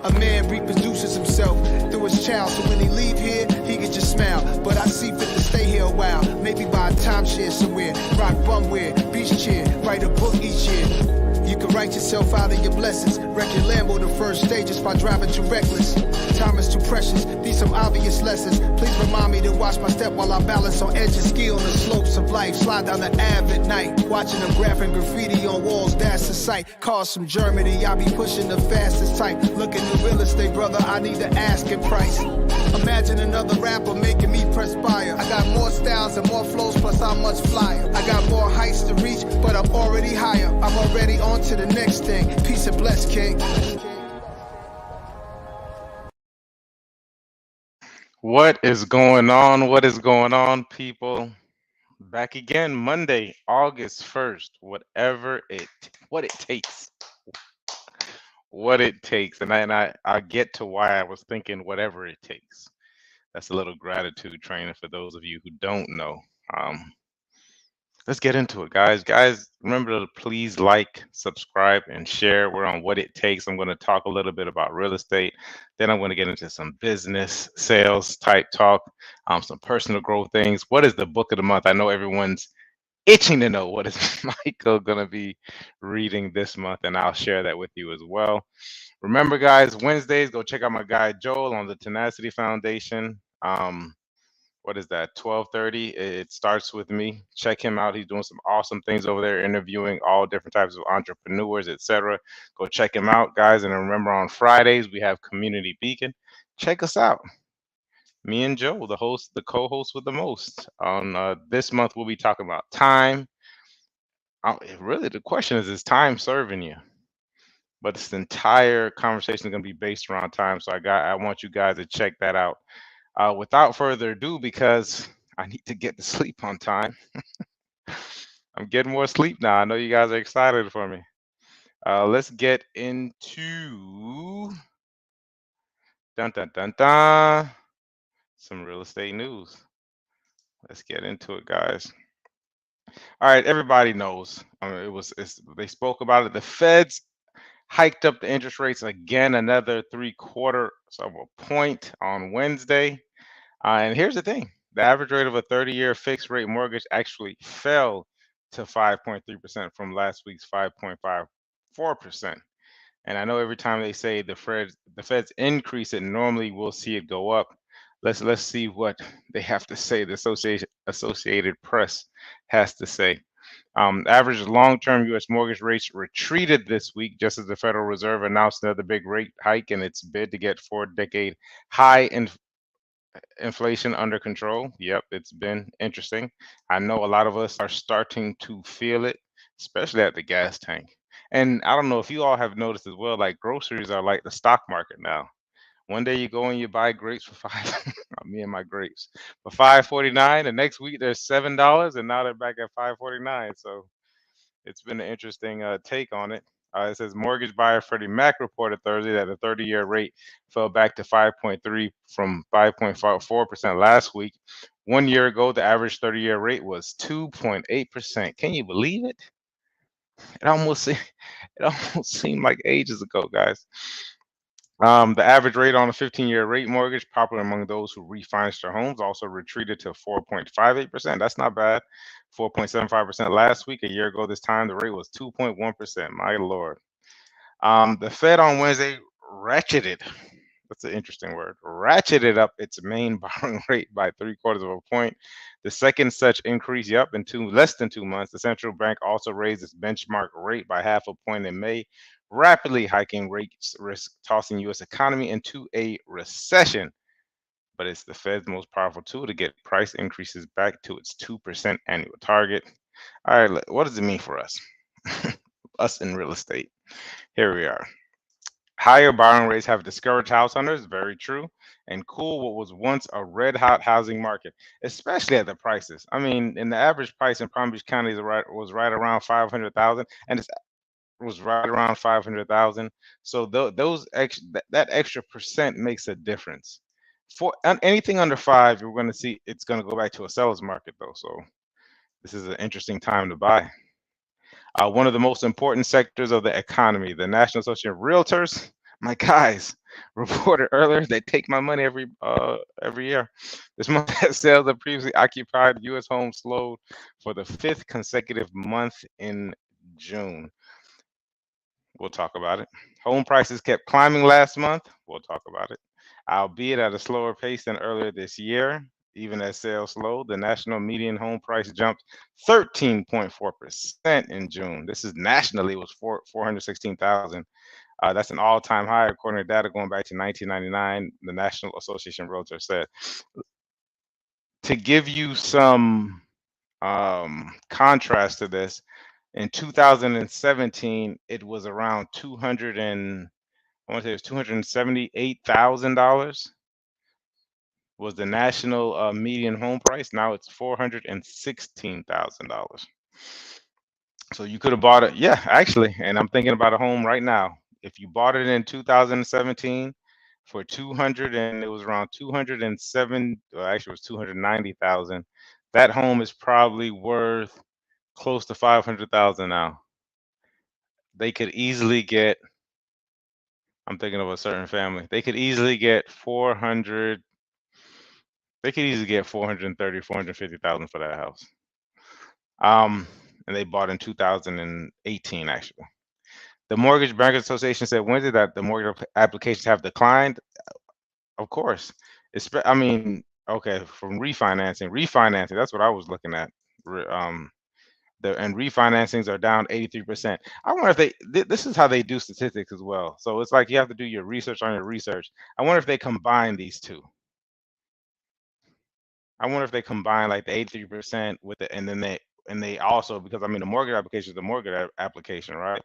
A man reproduces himself through his child, so when he leave here, he can just smile. But I see fit to stay here a while, maybe buy a timeshare somewhere, rock bumwear, beach chair, write a book each year. You can write yourself out of your blessings. Wreck your Lambo the first stages by driving too reckless. Time is too precious, these some obvious lessons. Please remind me to watch my step while I balance on edge and ski on the slopes of life. Slide down the Ave at night, watching them graphing graffiti on walls, that's the sight. Cars from Germany, I be pushing the fastest type. Looking at real estate, brother, I need the asking price. Imagine another rapper making me perspire. I got more styles and more flows, plus I'm much flyer. I got more heights to reach, but I'm already higher. I'm already on to the next thing. Peace and bless, King. What is going on? What is going on, people? Back again, Monday, August 1st. What it takes. What it takes. And I get to why I was thinking whatever it takes. That's a little gratitude training for those of you who don't know. Let's get into it, guys. Guys, remember to please like, subscribe, and share. We're on What It Takes. I'm going to talk a little bit about real estate. Then I'm going to get into some business, sales type talk, some personal growth things. What is the book of the month? I know everyone's itching to know what is Michael going to be reading this month, and I'll share that with you as well. Remember, guys, Wednesdays, go check out my guy Joel on the Tenacity Foundation. What is that, 12:30? It starts with me. Check him out. He's doing some awesome things over there, interviewing all different types of entrepreneurs, etc. Go check him out, guys. And remember, on Fridays we have Community Beacon. Check us out. Me and Joe, the co-host with the most. On this month, we'll be talking about time. Really, the question is time serving you? But this entire conversation is going to be based around time. So I want you guys to check that out. Without further ado, because I need to get to sleep on time. I'm getting more sleep now. I know you guys are excited for me. Let's get into some real estate news. Let's get into it, guys. All right, everybody knows. They spoke about it. The Feds hiked up the interest rates again, another 3/4 of a point on Wednesday. And here's the thing. The average rate of a 30-year fixed rate mortgage actually fell to 5.3% from last week's 5.54%. And I know every time they say the Feds increase it, normally we'll see it go up. Let's see what they have to say. The Associated Press has to say. Average long-term U.S. mortgage rates retreated this week, just as the Federal Reserve announced another big rate hike in its bid to get 4-decade high inflation under control. Yep, it's been interesting. I know a lot of us are starting to feel it, especially at the gas tank. And I don't know if you all have noticed as well, like groceries are like the stock market now. One day you go and you buy grapes for me and my grapes for $5.49. The next week there's $7, and now they're back at $5.49. So it's been an interesting take on it. It says mortgage buyer Freddie Mac reported Thursday that the 30-year rate fell back to 5.3 from 5.4% last week. 1 year ago, the average 30-year rate was 2.8%. Can you believe it? It almost seemed like ages ago, guys. The average rate on a 15-year rate mortgage, popular among those who refinanced their homes, also retreated to 4.58%. That's not bad. 4.75% last week. A year ago this time, the rate was 2.1%. My Lord. The Fed on Wednesday ratcheted. That's an interesting word. Ratcheted up its main borrowing rate by 3/4 of a point. The second such increase, in less than 2 months. The central bank also raised its benchmark rate by 0.5 point in May, rapidly hiking rates risk tossing U.S. economy into a recession. But it's the Fed's most powerful tool to get price increases back to its 2% annual target. All right, what does it mean for us? Us in real estate. Here we are. Higher borrowing rates have discouraged house hunters, very true, and cooled what was once a red-hot housing market, especially at the prices. I mean, in the average price in Palm Beach County was right around $500,000, and it was right around $500,000. So that extra percent makes a difference. For anything under 5, you're going to see it's going to go back to a seller's market, though. So this is an interesting time to buy. One of the most important sectors of the economy, the National Association of Realtors, my guys, reported earlier they take my money every year. This month, sales of previously occupied U.S. homes slowed for the 5th consecutive month in June. We'll talk about it. Home prices kept climbing last month. We'll talk about it, albeit at a slower pace than earlier this year. Even as sales slowed, the national median home price jumped 13.4% in June. This is nationally, it was 416,000. That's an all-time high according to data going back to 1999. The National Association of Realtors said. To give you some contrast to this, in 2017, it was around $278,000 was the national median home price. Now it's $416,000. So you could have bought it, yeah, actually, and I'm thinking about a home right now. If you bought it in 2017 for 200, and it was around 207, well, actually it was 290,000. That home is probably worth close to 500,000 now. They could easily get, I'm thinking of a certain family, they could easily get 400, they could easily get 430, 450,000 for that house. And they bought in 2018, actually. The Mortgage Bankers Association said Wednesday that the mortgage applications have declined. Of course. I mean, okay, from refinancing, that's what I was looking at. And refinancings are down 83%. I wonder if this is how they do statistics as well. So it's like you have to do your research on your research. I wonder if they combine these two. I wonder if they combine like the 83% with it, and then they also, because I mean the mortgage application is the mortgage application, right?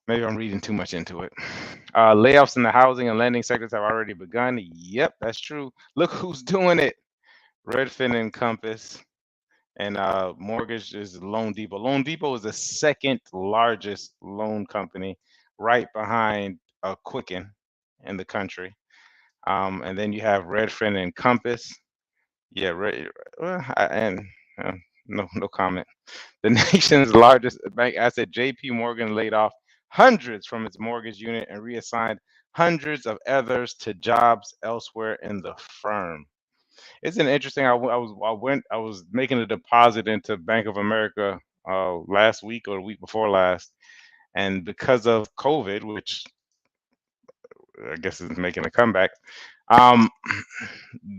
Maybe I'm reading too much into it. Layoffs in the housing and lending sectors have already begun. Yep, that's true. Look who's doing it. Redfin and Compass, and mortgage is Loan Depot. Loan Depot is the second largest loan company, right behind Quicken in the country. And then you have Redfin and Compass. Yeah, no comment. The nation's largest bank asset, J.P. Morgan, laid off hundreds from its mortgage unit and reassigned hundreds of others to jobs elsewhere in the firm. Isn't it interesting? I was making a deposit into Bank of America last week or the week before last, and because of COVID, which I guess is making a comeback,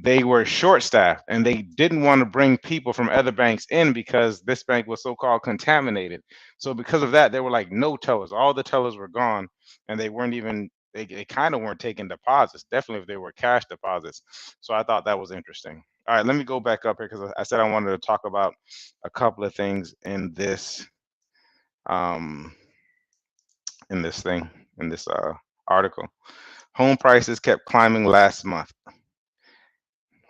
they were short-staffed and they didn't want to bring people from other banks in because this bank was so-called contaminated. So because of that, there were like no tellers. All the tellers were gone, and they weren't even, they kind of weren't taking deposits, definitely if they were cash deposits. So I thought that was interesting. All right, let me go back up here because I said I wanted to talk about a couple of things in this article. Home prices kept climbing last month.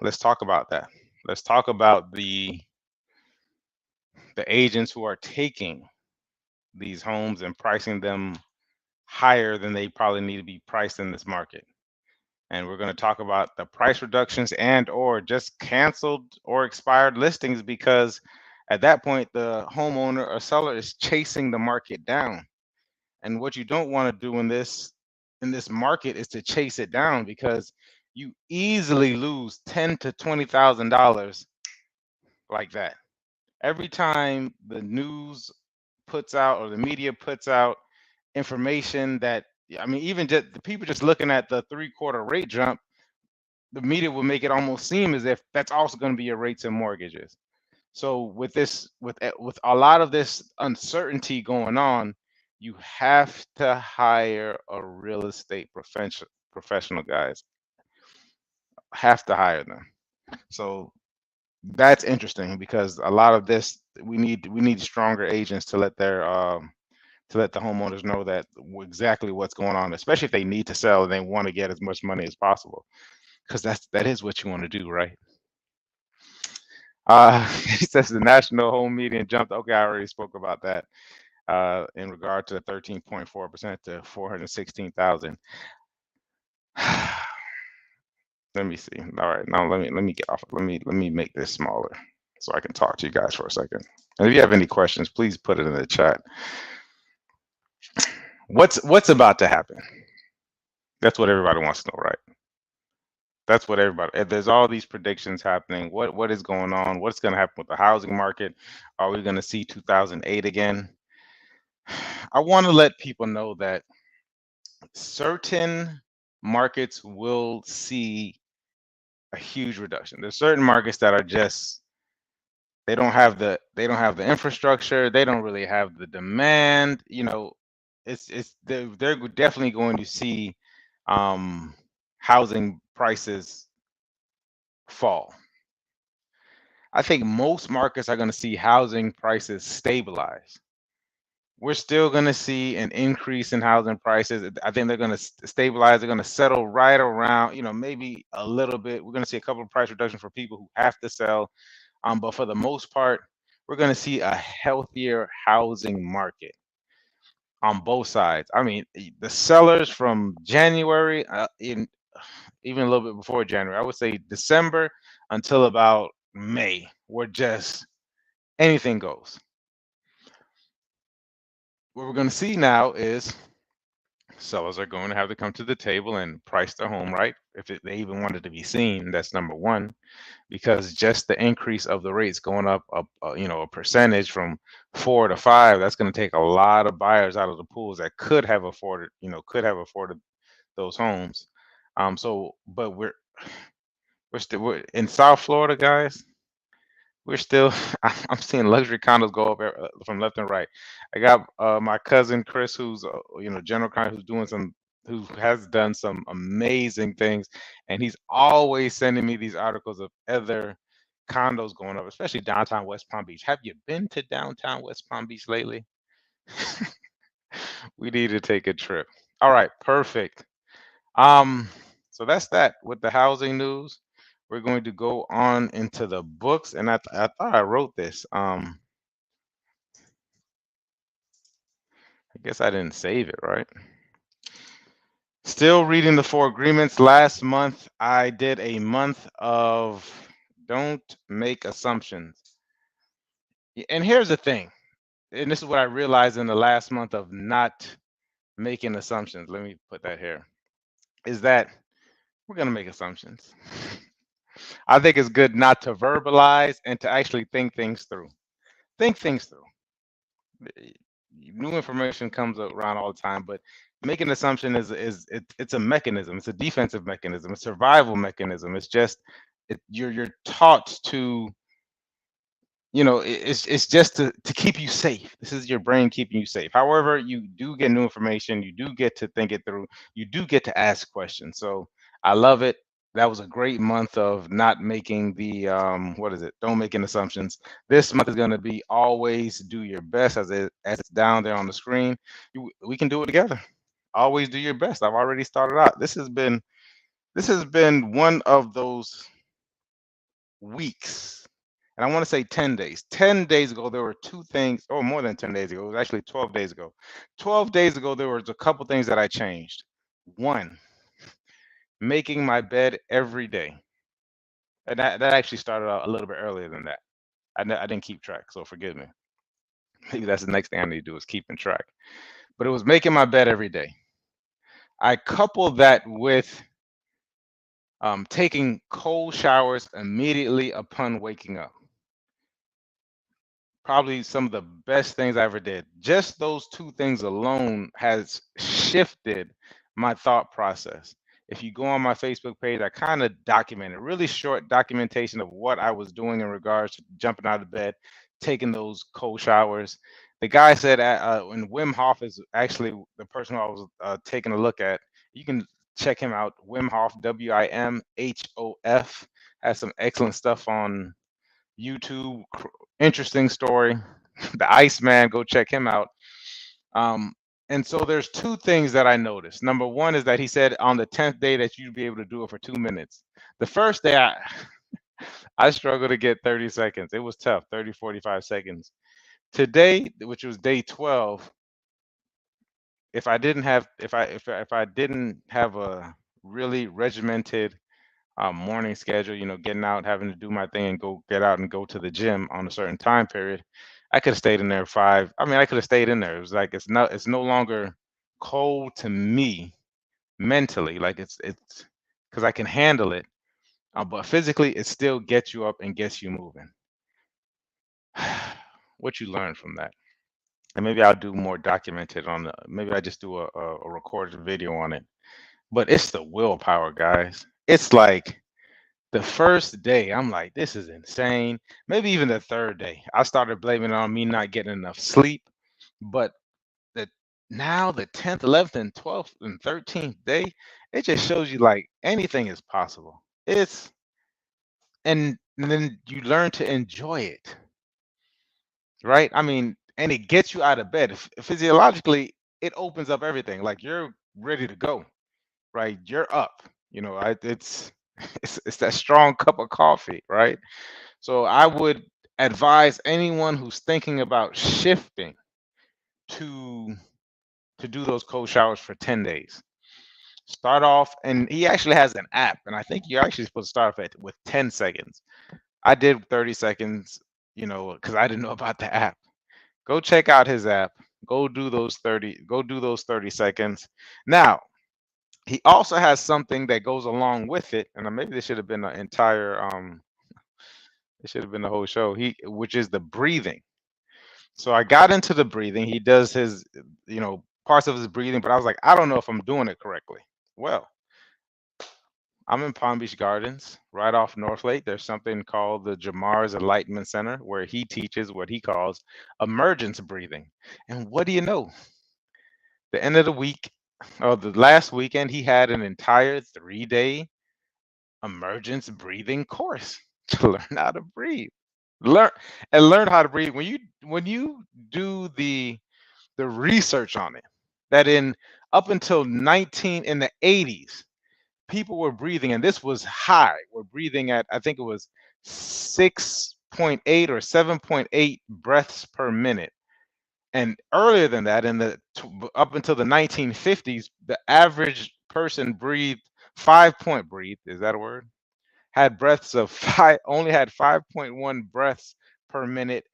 Let's talk about that. Let's talk about the agents who are taking these homes and pricing them higher than they probably need to be priced in this market. And we're going to talk about the price reductions and or just canceled or expired listings, because at that point the homeowner or seller is chasing the market down. And what you don't want to do in this market is to chase it down, because you easily lose $10,000 to $20,000 like that. Every time the news puts out or the media puts out information that, I mean, even just the people just looking at the 3/4 rate jump, the media will make it almost seem as if that's also going to be your rates and mortgages. So with a lot of this uncertainty going on, you have to hire a real estate professional, guys. Have to hire them. So that's interesting, because a lot of this, we need stronger agents to let their to let the homeowners know that exactly what's going on, especially if they need to sell and they want to get as much money as possible, because that is what you want to do, right? He says the national home median jumped. Okay, I already spoke about that. In regard to 13.4% to 416,000. Let me see. All right, now let me get off. Let me make this smaller so I can talk to you guys for a second. And if you have any questions, please put it in the chat. What's about to happen? That's what everybody wants to know, right? That's what everybody. There's all these predictions happening. What is going on? What's going to happen with the housing market? Are we going to see 2008 again? I want to let people know that certain markets will see a huge reduction. There's certain markets that are just they don't have the infrastructure. They don't really have the demand. They're definitely going to see housing prices fall. I think most markets are going to see housing prices stabilize. We're still going to see an increase in housing prices. I think they're going to stabilize. They're going to settle right around, maybe a little bit. We're going to see a couple of price reductions for people who have to sell. But for the most part, we're going to see a healthier housing market on both sides. I mean, the sellers from January, even a little bit before January, I would say December until about May, were just anything goes. What we're going to see now is sellers are going to have to come to the table and price their home right. If they even want it to be seen, that's number one, because just the increase of the rates going up, a percentage from 4 to 5, that's going to take a lot of buyers out of the pools that could have afforded those homes. But we're in South Florida, guys. We're still, I'm seeing luxury condos go up from left and right. I got my cousin Chris, who's general contractor, who has done some amazing things, and he's always sending me these articles of other condos going up, especially downtown West Palm Beach. Have you been to downtown West Palm Beach lately? We need to take a trip. All right, perfect. So that's that with the housing news. We're going to go on into the books, and I thought I wrote this. I guess I didn't save it, right? Still reading the 4 agreements. Last month, I did a month of don't make assumptions. And here's the thing, and this is what I realized in the last month of not making assumptions. Let me put that here, is that we're going to make assumptions. I think it's good not to verbalize and to actually think things through. Think things through. New information comes around all the time, but making an assumption it's a mechanism. It's a defensive mechanism, a survival mechanism. It's just you're taught to, it's just to keep you safe. This is your brain keeping you safe. However, you do get new information. You do get to think it through. You do get to ask questions. So I love it. That was a great month of not making the don't make any assumptions. This month is going to be always do your best, as it's down there on the screen. We can do it together. Always do your best. I've already started out. This has been one of those weeks, and I want to say 10 days. 10 days ago, there were 2 things, or more than 10 days ago. It was actually 12 days ago. 12 days ago, there was a couple things that I changed. One, making my bed every day. And that actually started out a little bit earlier than that. I didn't keep track, so forgive me. Maybe that's the next thing I need to do, is keeping track. But it was making my bed every day. I coupled that with taking cold showers immediately upon waking up. Probably some of the best things I ever did. Just those 2 things alone has shifted my thought process. If you go on my Facebook page, I kind of documented, really short documentation of what I was doing in regards to jumping out of bed, taking those cold showers. The guy said, and Wim Hof is actually the person I was taking a look at. You can check him out, Wim Hof, WIMHOF, has some excellent stuff on YouTube. Interesting story. The Iceman, go check him out. And so there's 2 things that I noticed. Number one is that he said on the 10th day that you'd be able to do it for 2 minutes. The first day I struggled to get 30 seconds. It was tough, 30, 45 seconds. Today, which was day 12, if I didn't have a really regimented morning schedule, getting out, having to do my thing and go get out and go to the gym on a certain time period, I could have stayed in there 5. I mean, I could have stayed in there. It was like it's no longer cold to me mentally, like it's because I can handle it, but physically it still gets you up and gets you moving. What you learn from that? And maybe I'll do more documented on the, maybe I just do a recorded video on it. But it's the willpower, guys. It's like the first day, I'm like, this is insane. Maybe even the third day, I started blaming it on me not getting enough sleep. But the now the 10th, 11th, and 12th and 13th day, it just shows you like anything is possible. It's and then you learn to enjoy it, right? I mean, and it gets you out of bed. Physiologically, it opens up everything. Like you're ready to go, right? You're up. It's it's that strong cup of coffee, right? So I would advise anyone who's thinking about shifting to do those cold showers for 10 days. Start off, and he actually has an app, and I think you're actually supposed to start off with 10 seconds. I did 30 seconds, because I didn't know about the app. Go check out his app. Go do those 30 seconds. Now, he also has something that goes along with it, and maybe this should have been an entire it should have been the whole show. Which is the breathing. So I got into the breathing. He does his, parts of his breathing, but I was like, I don't know if I'm doing it correctly. Well, I'm in Palm Beach Gardens, right off North Lake. There's something called the Jamar's Enlightenment Center, where he teaches what he calls emergence breathing. And what do you know? The end of the week, or the last weekend, he had an entire 3-day emergence breathing course to learn how to breathe. Learn how to breathe. When you do the research on it, that in up until 19 in the 80s, people were breathing, and this was high. We're breathing at, I think it was 6.8 or 7.8 breaths per minute. And earlier than that, up until the 1950s, the average person breathed 5 point breathe. Is that a word? Had breaths of only had 5.1 breaths per minute.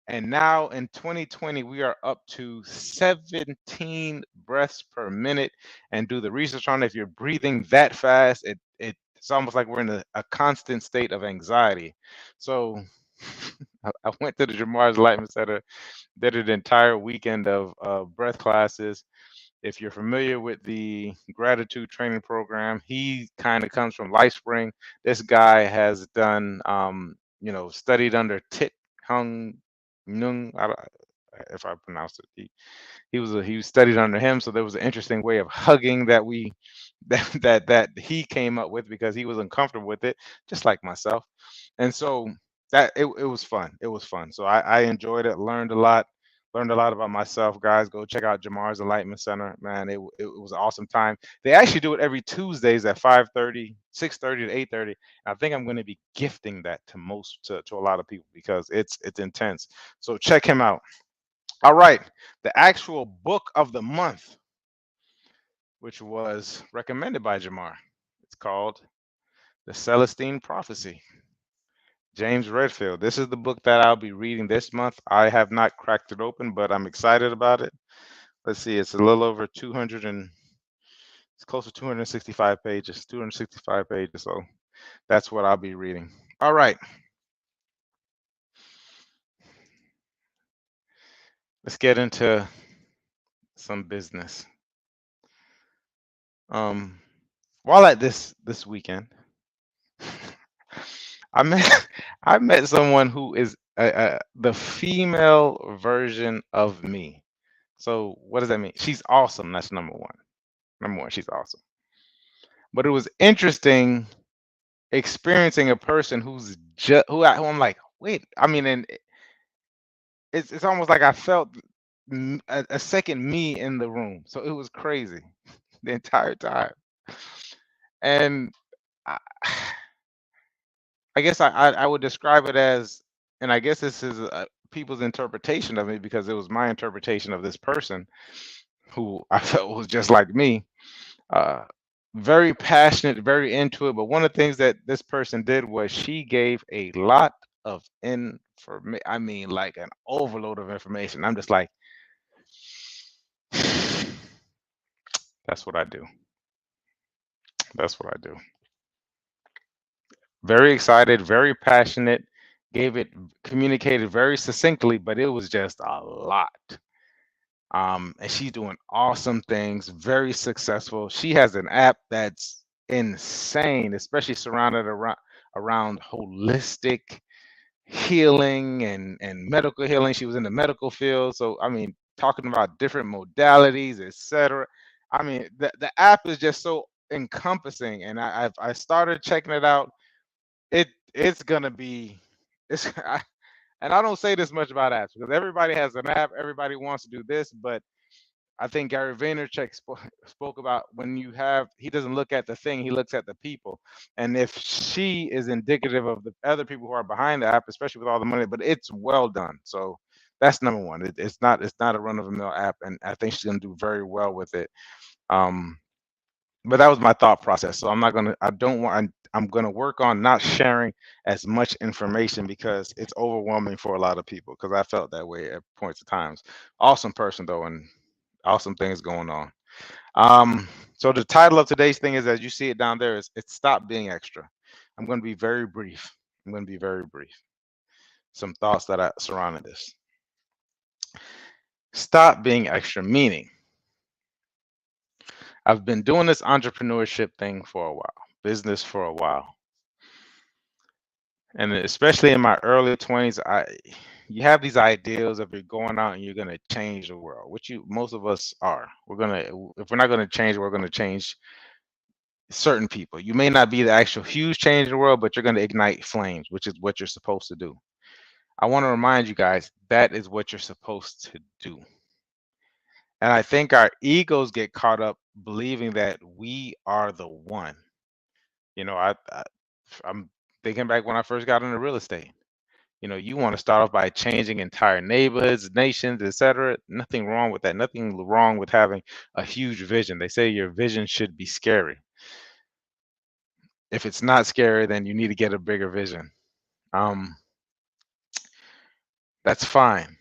And now in 2020, we are up to 17 breaths per minute. And do the research on it. If you're breathing that fast, it's almost like we're in a constant state of anxiety. So I went to the Jamar's Enlightenment Center, did an entire weekend of breath classes. If you're familiar with the gratitude training program, he kind of comes from LifeSpring. This guy has done, studied under Thich Hung Nung. If I pronounced it, he was studied under him. So there was an interesting way of hugging that that he came up with, because he was uncomfortable with it, just like myself. And so that it was fun. It was fun. So I enjoyed it. Learned a lot about myself. Guys, go check out Jamar's Enlightenment Center. Man, it was an awesome time. They actually do it every Tuesdays at 5:30, 6:30 to 8:30. I think I'm going to be gifting that to a lot of people, because it's intense. So check him out. All right, the actual book of the month, which was recommended by Jamar. It's called The Celestine Prophecy. James Redfield. This is the book that I'll be reading this month. I have not cracked it open, but I'm excited about it. Let's see, it's a little over 200 and it's close to 265 pages, 265 pages. So that's what I'll be reading. All right. Let's get into some business. While at this weekend, I met someone who is the female version of me. So what does that mean? She's awesome. That's number one. Number one, she's awesome. But it was interesting experiencing a person who's who I'm like, wait. I mean, and it's almost like I felt a second me in the room. So it was crazy the entire time. And I guess I would describe it as, and I guess this is people's interpretation of it, because it was my interpretation of this person who I felt was just like me. Very passionate, very into it. But one of the things that this person did was she gave a lot of information. I mean, like an overload of information. I'm just like, that's what I do. That's what I do. Very excited, very passionate, gave it communicated very succinctly, but it was just a lot. And she's doing awesome things, very successful. She has an app that's insane, especially surrounded around holistic healing and medical healing. She was in the medical field, so I mean, talking about different modalities, etc. I mean, the app is just so encompassing, and I started checking it out. It's gonna be it's and I don't say this much about apps because everybody has an app, everybody wants to do this, but I think Gary Vaynerchuk spoke about when you have, he doesn't look at the thing, he looks at the people. And if she is indicative of the other people who are behind the app, especially with all the money, but it's well done. So that's number one. It's not a run of the mill app, and I think she's gonna do very well with it. Um, but that was my thought process. So I don't want, I'm gonna work on not sharing as much information because it's overwhelming for a lot of people. Because I felt that way at points of times. Awesome person though, and awesome things going on. Um, so the title of today's thing is, as you see it down there, is it's stop being extra. I'm going to be very brief. I'm going to be very brief. Some thoughts that I surrounding this. Stop being extra, meaning I've been doing this entrepreneurship thing for a while, business for a while. And especially in my early 20s, you have these ideals of you're going out and you're going to change the world, which you most of us are. If we're not going to change, we're going to change certain people. You may not be the actual huge change in the world, but you're going to ignite flames, which is what you're supposed to do. I want to remind you guys that is what you're supposed to do. And I think our egos get caught up believing that we are the one. You know, I'm thinking back when I first got into real estate. You know, you want to start off by changing entire neighborhoods, nations, etc. Nothing wrong with that. Nothing wrong with having a huge vision. They say your vision should be scary. If it's not scary, then you need to get a bigger vision. Um, that's fine.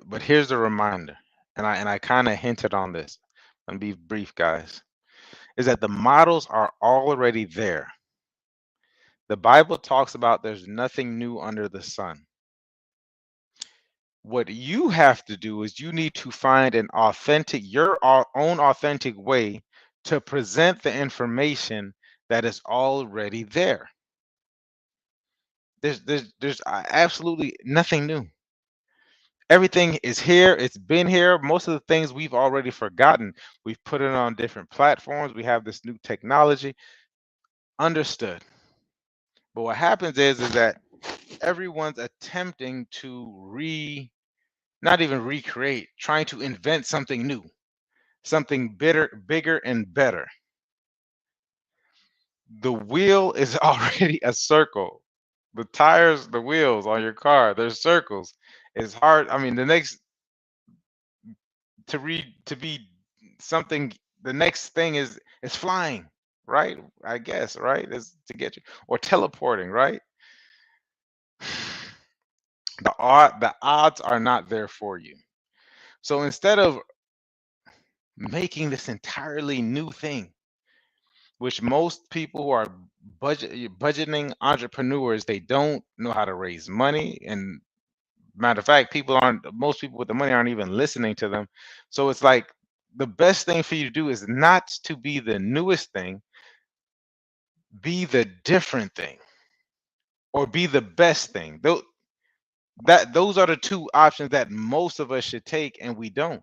But here's the reminder, and I kind of hinted on this. Let me be brief, guys. Is that the models are already there. The Bible talks about there's nothing new under the sun. What you have to do is you need to find your own authentic way to present the information that is already there. There's absolutely nothing new. Everything is here. It's been here. Most of the things we've already forgotten. We've put it on different platforms. We have this new technology. Understood. But what happens is that everyone's attempting to not even recreate, trying to invent something new, something bigger and better. The wheel is already a circle. The tires, the wheels on your car, they're circles. It's hard. I mean, the next to be something, the next thing is flying, right? I guess, right? Is to get you, or teleporting, right? The odds are not there for you. So instead of making this entirely new thing, which most people who are budgeting entrepreneurs, they don't know how to raise money. And matter of fact, most people with the money aren't even listening to them. So it's like the best thing for you to do is not to be the newest thing, be the different thing, or be the best thing. Those are the two options that most of us should take, and we don't,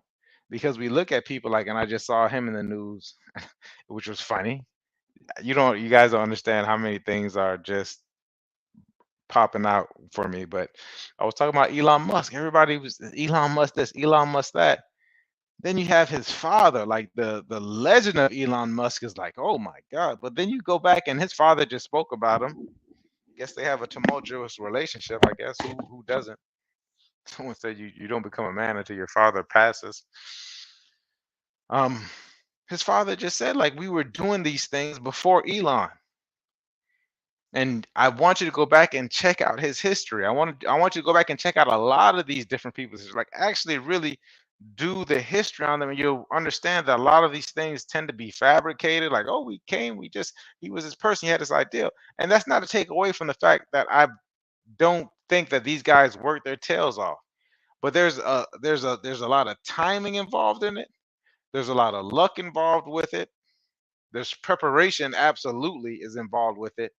because we look at people like, and I just saw him in the news, which was funny. You guys don't understand how many things are just popping out for me. But I was talking about Elon Musk. Everybody was Elon Musk this, Elon Musk that. Then you have his father, like the legend of Elon Musk is like, oh my God. But then you go back and his father just spoke about him. Guess they have a tumultuous relationship. I guess who doesn't? Someone said you don't become a man until your father passes. Um, his father just said like we were doing these things before Elon. And I want you to go back and check out his history. I want you to go back and check out a lot of these different people's history. Like actually really do the history on them, and you'll understand that a lot of these things tend to be fabricated. Like, oh, he was this person, he had this ideal. And that's not to take away from the fact that I don't think that these guys work their tails off. But there's a lot of timing involved in it. There's a lot of luck involved with it. There's preparation absolutely is involved with it.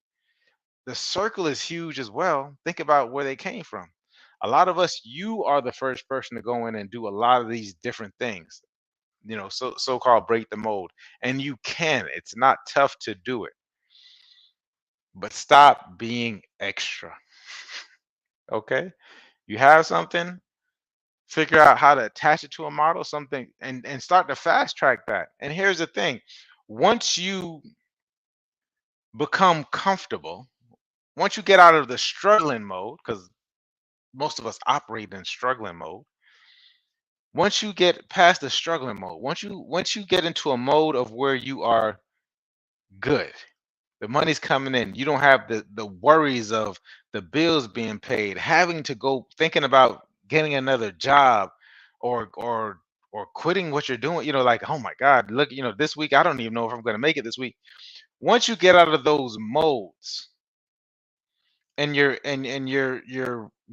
The circle is huge as well. Think about where they came from. A lot of us, you are the first person to go in and do a lot of these different things, so-called break the mold. And you can. It's not tough to do it. But stop being extra. Okay? You have something, figure out how to attach it to a model, something, and start to fast track that. And here's the thing. Once you become comfortable, once you get out of the struggling mode, because most of us operate in struggling mode. Once you get past the struggling mode, once you get into a mode of where you are good, the money's coming in, you don't have the worries of the bills being paid, having to go thinking about getting another job or quitting what you're doing, like, oh my God, look, this week I don't even know if I'm going to make it this week. Once you get out of those modes and you're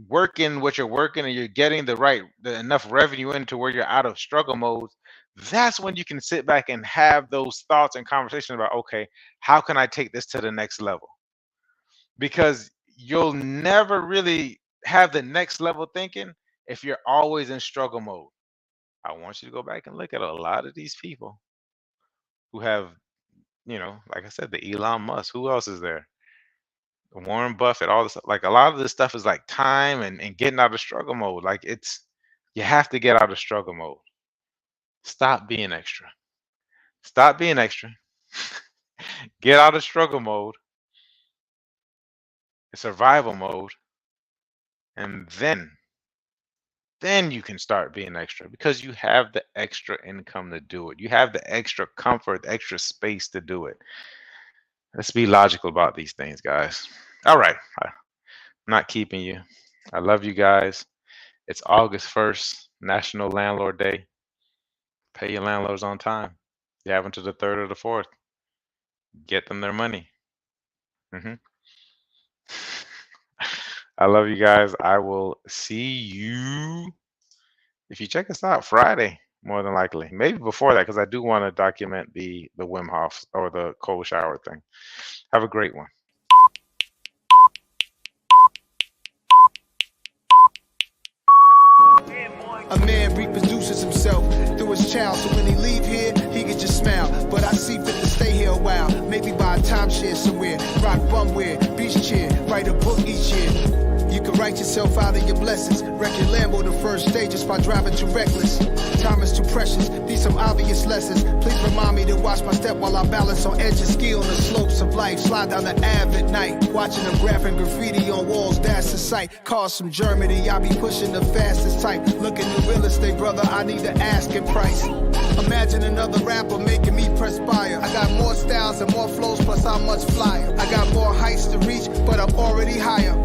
working what you're working and you're getting enough revenue into where you're out of struggle modes, that's when you can sit back and have those thoughts and conversations about, okay, how can I take this to the next level? Because you'll never really have the next level thinking if you're always in struggle mode. I want you to go back and look at a lot of these people who have, like I said, the Elon Musk. Who else is there? Warren Buffett, all this, like a lot of this stuff is like time and getting out of struggle mode. Like you have to get out of struggle mode. Stop being extra. Stop being extra. Get out of struggle mode, survival mode, and then you can start being extra because you have the extra income to do it. You have the extra comfort, the extra space to do it. Let's be logical about these things, guys. All right. I'm not keeping you. I love you guys. It's August 1st, National Landlord Day. Pay your landlords on time. You have until the 3rd or the 4th. Get them their money. I love you guys. I will see you, if you check us out, Friday, more than likely. Maybe before that, because I do want to document the Wim Hof or the cold shower thing. Have a great one. A man reproduces himself through his child, so when he leave here, he can just smile. But I see fit to stay here a while, maybe buy a timeshare somewhere, rock bumwear, beach chair, write a book each year. You can write yourself out of your blessings, wreck your Lambo the first day just by driving too reckless. Time is too precious, these some obvious lessons. Please remind me to watch my step while I balance on edges, ski on the slopes of life, slide down the Ave at night, watching them graphing graffiti on walls, that's the sight. Cars from Germany, I be pushing the fastest type. Looking at real estate, brother, I need the asking price. Imagine another rapper making me perspire. I got more styles and more flows, plus I'm much flyer. I got more heights to reach, but I'm already higher. I'm